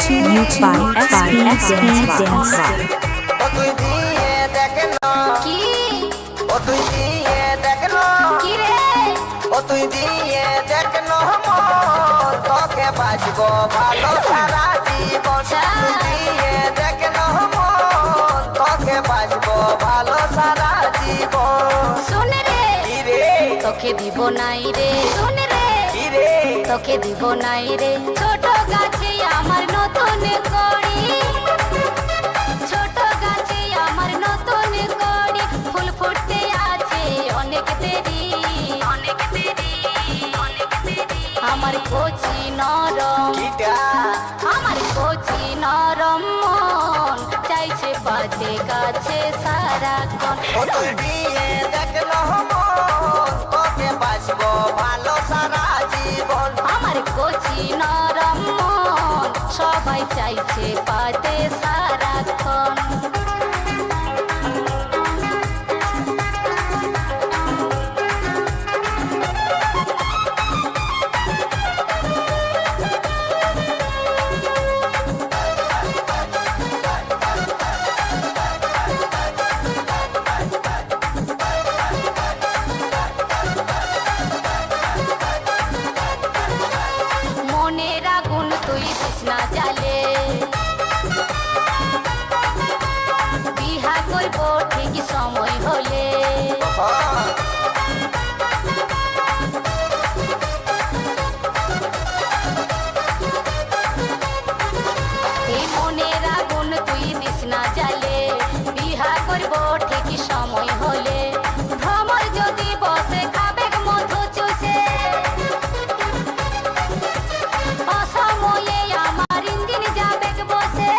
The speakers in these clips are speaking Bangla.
YouTube by SP Dance Rock. ও তুই দিয়ে দেখ না কি ও তুই দিয়ে দেখ না কি রে ও তুই দিয়ে দেখ না মন তোকে বাঁচবো ভালো সারা জীবন তুই দিয়ে দেখ না মন তোকে বাঁচবো ভালো সারা জীবন শুন রে কি রে তোকে দিব নাই রে শুন রে কি রে তোকে দিব নাই রে ছোট গাছে আমার নতুন কড়ি ছোট গাছে আমার নতুন কড়ি ফুল ফুটতে আছে অনেক দেরি অনেক দেরি অনেক দেরি আমার কচি নরম কিটা আমার কচি নরম মন চাইছে পাতে গাছে সারাক্ষণ ও তুই দিয়ে দেখ না মন তোকে বাঁচবো ভালো সারা জীবন আমার কচি নরম মন সবাই চাইছে পাতে সারাক্ষণ মনের আগুন তুই দিস না জ্বালে বিহা করব ঠিক সময় হলে হ্যাঁ এই মনের আগুন তুই দিস না জ্বালে বিহা করব ঠিক সময় হলে ভ্রমর যদি বসে খাবে মধু চুষে অসময়ে আমার ইঞ্জিন যাবে বসে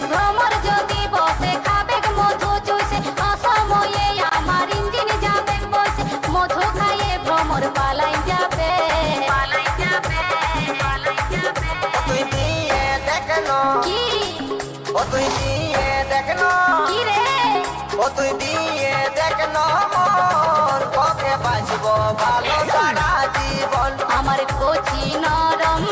ভ্রমর যদি বসে খাবে মধু চুষে অসময়ে আমার ইঞ্জিন যাবে বসে মধু খাইয়ে ভ্রমর পালাই যাবে পালাই যাবে পালাই যাবে তুই দিয়ে দেখ না কি ও তুই দিয়ে দেখ না কি রে ও তুই দিয়ে দেখ না মন তোকে বাঁচবো ভালো সারা জীবন আমার কচি নরম